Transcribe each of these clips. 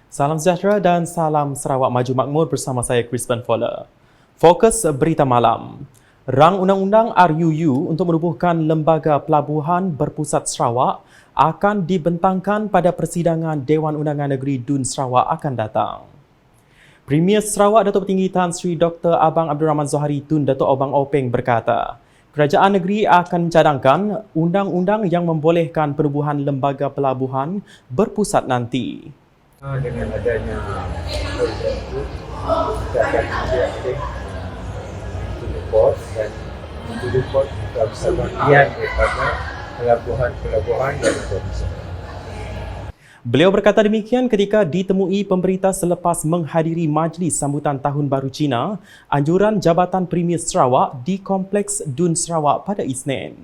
Salam sejahtera dan salam Sarawak Maju Makmur bersama saya Crispin Fowler. Fokus berita malam. Rang Undang-Undang RUU untuk menubuhkan Lembaga Pelabuhan Berpusat Sarawak akan dibentangkan pada persidangan Dewan Undangan Negeri DUN Sarawak akan datang. Premier Sarawak Datuk Petinggi Tan Sri Dr. Abang Abdul Rahman Zohari Tun Datuk Obang Openg berkata, kerajaan negeri akan mencadangkan undang-undang yang membolehkan penubuhan lembaga pelabuhan berpusat nanti. Dengan adanya program itu, kita akan ambil support dan support juga bisa bagian daripada pelabuhan yang berpusat. Beliau berkata demikian ketika ditemui pemberita selepas menghadiri majlis sambutan Tahun Baru Cina, anjuran Jabatan Premier Sarawak di Kompleks DUN Sarawak pada Isnin.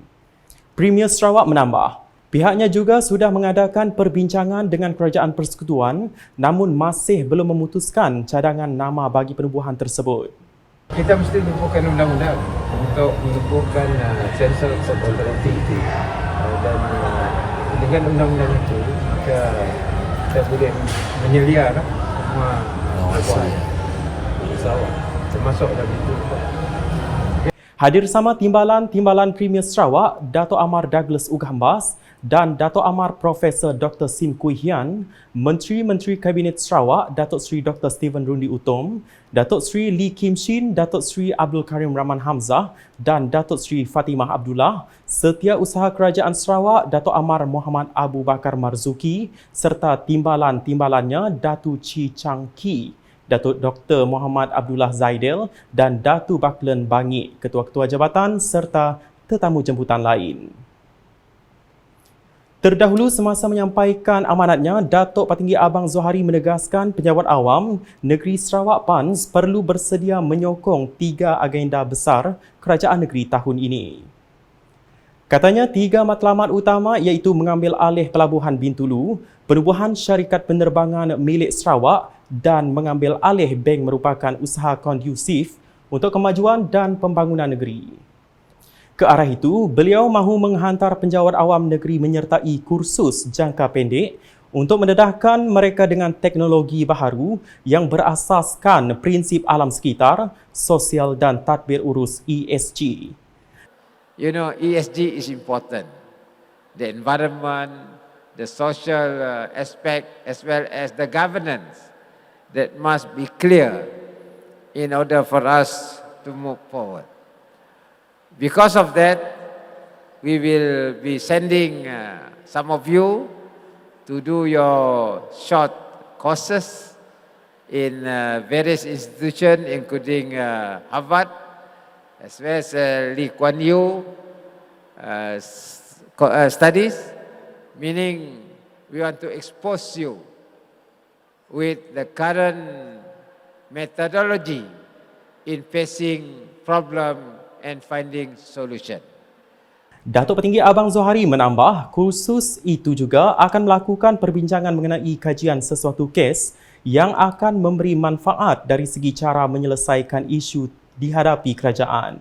Premier Sarawak menambah, pihaknya juga sudah mengadakan perbincangan dengan Kerajaan Persekutuan namun masih belum memutuskan cadangan nama bagi penubuhan tersebut. Kita mesti menubuhkan undang-undang untuk menubuhkan Central Authority itu. Dan dengan undang-undang itu, kita boleh menyelia semua pelabuhan Sarawak, termasuk dalam itu. Hadir sama Timbalan Premier Sarawak, Dato' Amar Douglas Ugambas dan Dato' Amar Profesor Dr. Sim Kui Hian, Menteri-Menteri Kabinet Sarawak, Datuk Seri Dr. Stephen Rundi Utom, Datuk Seri Lee Kim Shin, Datuk Seri Abdul Karim Rahman Hamzah dan Datuk Seri Fatimah Abdullah, Setiausaha Kerajaan Sarawak, Dato' Amar Muhammad Abu Bakar Marzuki serta timbalannya Datu Chi Chang Ki, Datuk Dr. Muhammad Abdullah Zaidel dan Datu Baklen Bangik, ketua-ketua jabatan serta tetamu jemputan lain. Terdahulu semasa menyampaikan amanatnya, Datuk Petinggi Abang Zohari menegaskan pejabat awam negeri Sarawak PANS perlu bersedia menyokong 3 agenda besar kerajaan negeri tahun ini. Katanya 3 matlamat utama iaitu mengambil alih Pelabuhan Bintulu, penubuhan syarikat penerbangan milik Sarawak dan mengambil alih bank merupakan usaha kondusif untuk kemajuan dan pembangunan negeri. Ke arah itu, beliau mahu menghantar penjawat awam negeri menyertai kursus jangka pendek untuk mendedahkan mereka dengan teknologi baharu yang berasaskan prinsip alam sekitar, sosial dan tadbir urus ESG. You know, ESG is important. The environment, the social aspect as well as the governance that must be clear in order for us to move forward. Because of that, we will be sending some of you to do your short courses in various institutions, including Harvard, as well as Lee Kuan Yew studies, meaning we want to expose you with the current methodology in facing problem and finding solution. Datuk Petinggi Abang Zohari menambah, kursus itu juga akan melakukan perbincangan mengenai kajian sesuatu kes yang akan memberi manfaat dari segi cara menyelesaikan isu dihadapi kerajaan.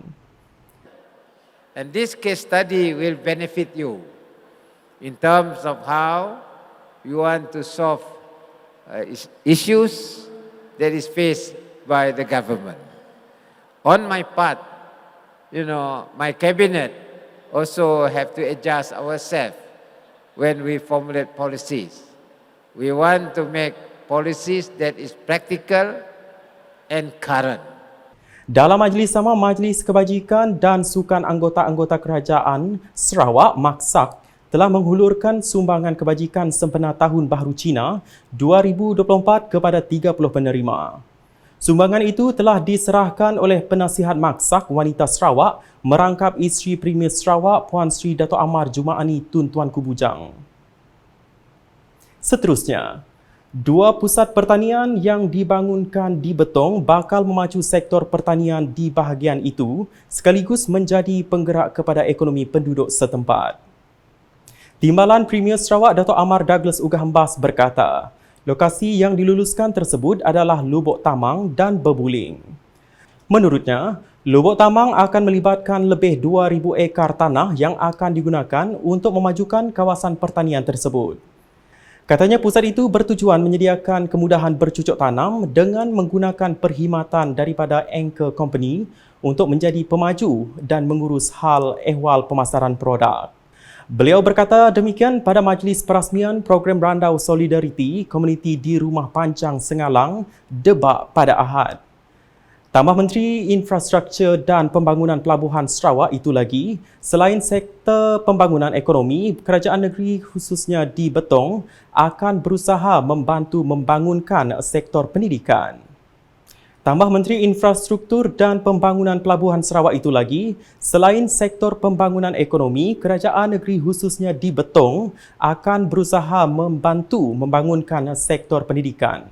And this case study will benefit you in terms of how you want to solve issues that is faced by the government. On my part, you know, my cabinet also have to adjust ourselves when we formulate policies. We want to make policies that is practical and current. Dalam majlis sama, Majlis Kebajikan dan Sukan Anggota-Anggota Kerajaan Sarawak (MAKSAK) telah menghulurkan sumbangan kebajikan sempena Tahun Baharu Cina 2024 kepada 30 penerima. Sumbangan itu telah diserahkan oleh Penasihat MAKSAK Wanita Sarawak merangkap isteri Premier Sarawak Puan Sri Dato' Amar Jumaani Tun Tuanku Bujang. Seterusnya, 2 pusat pertanian yang dibangunkan di Betong bakal memacu sektor pertanian di bahagian itu sekaligus menjadi penggerak kepada ekonomi penduduk setempat. Timbalan Premier Sarawak Dato' Amar Douglas Ugambas berkata, lokasi yang diluluskan tersebut adalah Lubuk Tamang dan Bebuling. Menurutnya, Lubuk Tamang akan melibatkan lebih 2,000 ekar tanah yang akan digunakan untuk memajukan kawasan pertanian tersebut. Katanya pusat itu bertujuan menyediakan kemudahan bercucuk tanam dengan menggunakan perkhidmatan daripada Anchor Company untuk menjadi pemaju dan mengurus hal ehwal pemasaran produk. Beliau berkata demikian pada majlis perasmian program Randau Solidariti Komuniti di Rumah Panjang Sengalang, Debak pada Ahad. Tambah Menteri Infrastruktur dan Pembangunan Pelabuhan Sarawak itu lagi, selain sektor pembangunan ekonomi, kerajaan negeri khususnya di Betong akan berusaha membantu membangunkan sektor pendidikan. Tambah Menteri Infrastruktur dan Pembangunan Pelabuhan Sarawak itu lagi, selain sektor pembangunan ekonomi, kerajaan negeri khususnya di Betong akan berusaha membantu membangunkan sektor pendidikan.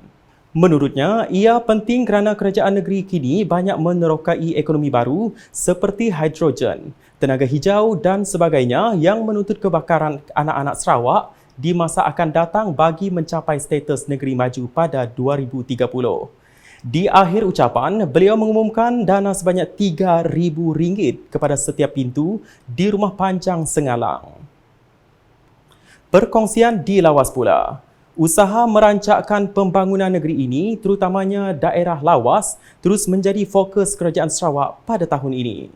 Menurutnya, ia penting kerana kerajaan negeri kini banyak menerokai ekonomi baru seperti hidrogen, tenaga hijau dan sebagainya yang menuntut kebakaran anak-anak Sarawak di masa akan datang bagi mencapai status negeri maju pada 2030. Di akhir ucapan, beliau mengumumkan dana sebanyak RM3,000 kepada setiap pintu di Rumah Panjang Sengalang. Perkongsian dilawas pula. Usaha merancakkan pembangunan negeri ini, terutamanya daerah lawas, terus menjadi fokus kerajaan Sarawak pada tahun ini.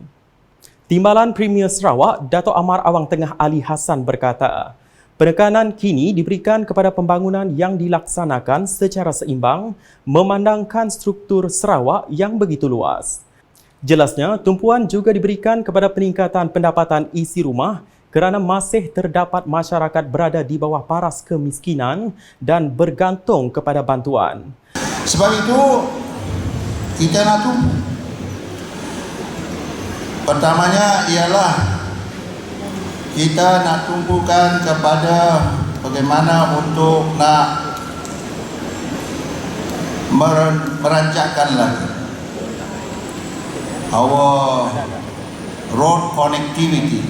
Timbalan Premier Sarawak, Dato' Amar Awang Tengah Ali Hassan berkata, penekanan kini diberikan kepada pembangunan yang dilaksanakan secara seimbang, memandangkan struktur Sarawak yang begitu luas. Jelasnya, tumpuan juga diberikan kepada peningkatan pendapatan isi rumah kerana masih terdapat masyarakat berada di bawah paras kemiskinan dan bergantung kepada bantuan. Sebab itu, kita nak tumpu. Pertamanya ialah kita nak tumpukan kepada bagaimana untuk nak merancangkan lagi our road connectivity.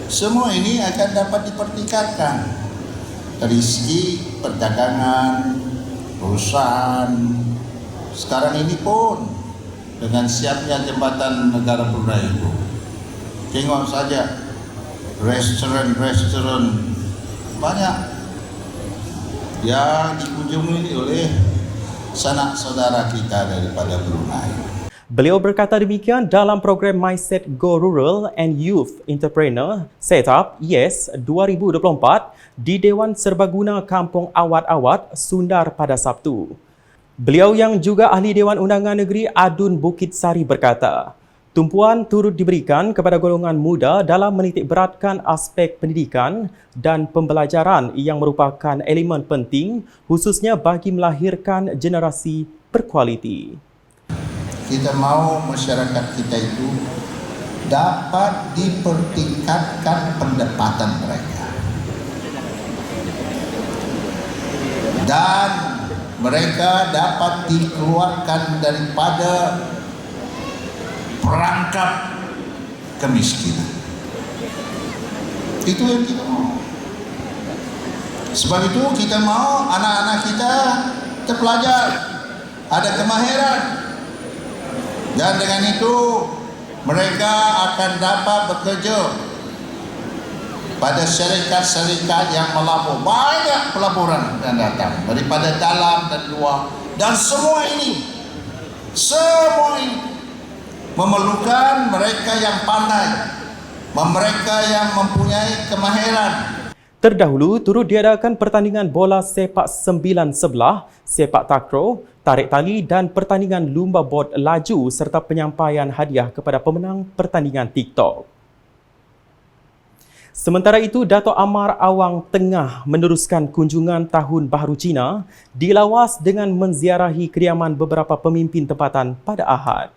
Semua ini akan dapat dipertingkatkan dari segi perdagangan, perusahaan. Sekarang ini pun dengan siapnya jembatan negara Brunei itu, tengok saja restoran banyak yang dikunjungi oleh sanak saudara kita daripada Brunei. Beliau berkata demikian dalam program MySet Go Rural and Youth Entrepreneur Setup YES 2024 di Dewan Serbaguna Kampung Awat-Awat, Sundar pada Sabtu. Beliau yang juga ahli Dewan Undangan Negeri Adun Bukit Sari berkata, tumpuan turut diberikan kepada golongan muda dalam menitik beratkan aspek pendidikan dan pembelajaran yang merupakan elemen penting khususnya bagi melahirkan generasi berkualiti. Kita mahu masyarakat kita itu dapat dipertingkatkan pendapatan mereka dan mereka dapat dikeluarkan daripada perangkap kemiskinan. Itu yang kita mahu. Sebab itu kita mahu anak-anak kita terpelajar, ada kemahiran. Dan dengan itu mereka akan dapat bekerja pada syarikat-syarikat yang melabur. Banyak pelaburan yang datang daripada dalam dan luar. Dan semua ini memerlukan mereka yang pandai, mereka yang mempunyai kemahiran. Terdahulu, turut diadakan pertandingan bola sepak 9 sebelah, sepak takraw, tarik tali dan pertandingan lumba bot laju serta penyampaian hadiah kepada pemenang pertandingan TikTok. Sementara itu, Dato' Amar Awang Tengah meneruskan kunjungan Tahun Baharu Cina di lawas dengan menziarahi kediaman beberapa pemimpin tempatan pada Ahad.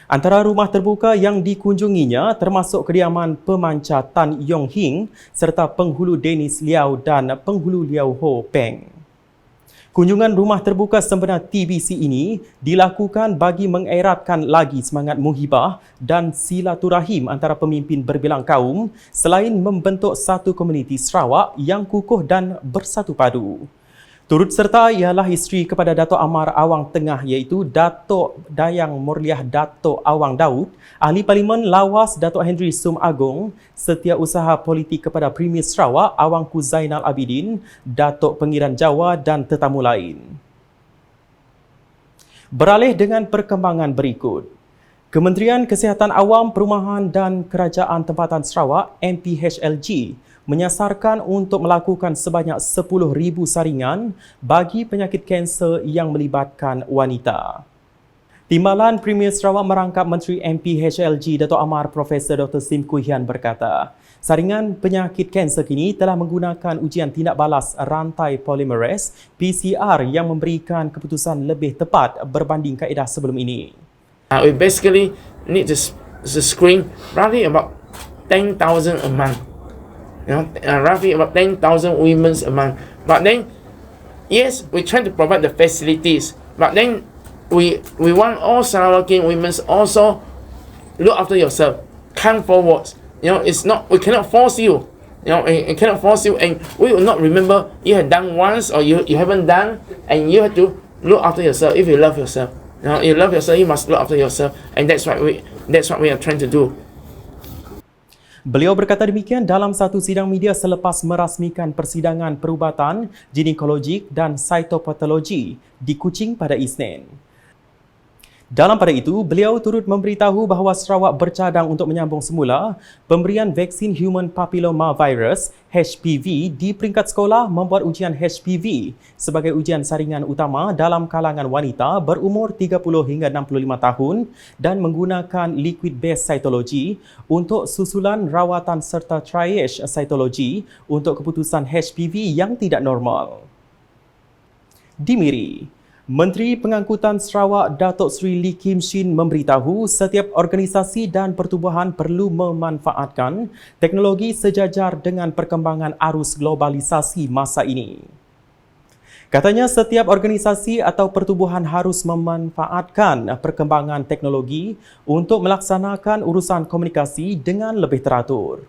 Antara rumah terbuka yang dikunjunginya termasuk kediaman pemancar Tan Yong Hing serta penghulu Dennis Liao dan penghulu Liao Ho Peng. Kunjungan rumah terbuka sempena TBC ini dilakukan bagi mengeratkan lagi semangat muhibah dan silaturahim antara pemimpin berbilang kaum selain membentuk satu komuniti Sarawak yang kukuh dan bersatu padu. Turut serta ialah isteri kepada Dato' Amar Awang Tengah iaitu Dato' Dayang Murliah Dato' Awang Daud, Ahli Parlimen Lawas Dato' Henry Sum Agong, Setiausaha Politik kepada Premier Sarawak Awangku Zainal Abidin, Dato' Pengiran Jawa dan tetamu lain. Beralih dengan perkembangan berikut. Kementerian Kesihatan Awam, Perumahan dan Kerajaan Tempatan Sarawak MPHLG menyasarkan untuk melakukan sebanyak 10,000 saringan bagi penyakit kanser yang melibatkan wanita. Timbalan Premier Sarawak merangkap Menteri MPHLG Dato' Amar Profesor Dr. Sim Kui Hian berkata, saringan penyakit kanser kini telah menggunakan ujian tindak balas rantai polimerase PCR yang memberikan keputusan lebih tepat berbanding kaedah sebelum ini. We basically need to screen roughly about 10,000 a month. Roughly about 10,000 women a month. But then, yes, we try to provide the facilities. But then, we want all Sarawakian women also look after yourself. Come forward. It's not, we cannot force you. We cannot force you, and we will not remember you have done once or you haven't done, and you have to look after yourself if you love yourself. You love yourself, you must look after yourself, and that's what we are trying to do. Beliau berkata demikian dalam satu sidang media selepas merasmikan persidangan perubatan ginekologik dan cytopatologi di Kuching pada Isnin. Dalam pada itu, beliau turut memberitahu bahawa Sarawak bercadang untuk menyambung semula pemberian vaksin Human Papilloma Virus HPV di peringkat sekolah membuat ujian HPV sebagai ujian saringan utama dalam kalangan wanita berumur 30 hingga 65 tahun dan menggunakan liquid-based cytology untuk susulan rawatan serta triage cytology untuk keputusan HPV yang tidak normal. Di Miri, Menteri Pengangkutan Sarawak Datuk Seri Lee Kim Shin memberitahu setiap organisasi dan pertubuhan perlu memanfaatkan teknologi sejajar dengan perkembangan arus globalisasi masa ini. Katanya setiap organisasi atau pertubuhan harus memanfaatkan perkembangan teknologi untuk melaksanakan urusan komunikasi dengan lebih teratur.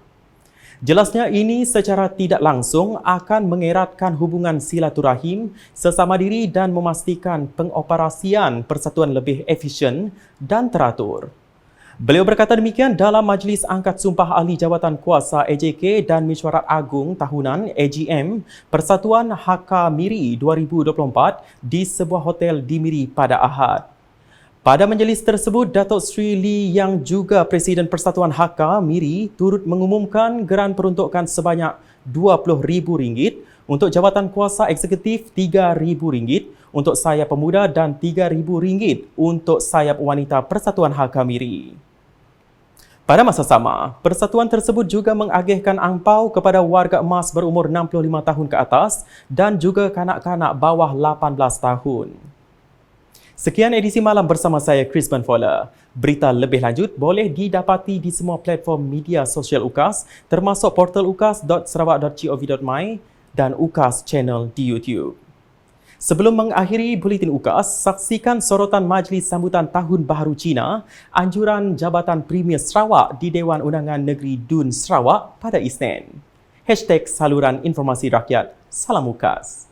Jelasnya ini secara tidak langsung akan mengeratkan hubungan silaturahim sesama diri dan memastikan pengoperasian persatuan lebih efisien dan teratur. Beliau berkata demikian dalam Majlis Angkat Sumpah Ahli Jawatan Kuasa AJK dan Mesyuarat Agung Tahunan AGM Persatuan Hakka Miri 2024 di sebuah hotel di Miri pada Ahad. Pada majlis tersebut, Datuk Seri Lee yang juga Presiden Persatuan Hakka Miri turut mengumumkan geran peruntukan sebanyak RM20,000 untuk jawatan kuasa eksekutif RM3,000 untuk sayap pemuda dan RM3,000 untuk sayap wanita Persatuan Hakka Miri. Pada masa sama, persatuan tersebut juga mengagihkan angpau kepada warga emas berumur 65 tahun ke atas dan juga kanak-kanak bawah 18 tahun. Sekian edisi malam bersama saya, Chris Banfola. Berita lebih lanjut boleh didapati di semua platform media sosial UKAS termasuk portal ukas.sarawak.gov.my dan UKAS Channel di YouTube. Sebelum mengakhiri Buletin UKAS, saksikan sorotan Majlis Sambutan Tahun Baharu Cina, anjuran Jabatan Premier Sarawak di Dewan Undangan Negeri Dun Sarawak pada Isnin. #Saluran Informasi Rakyat. Salam UKAS.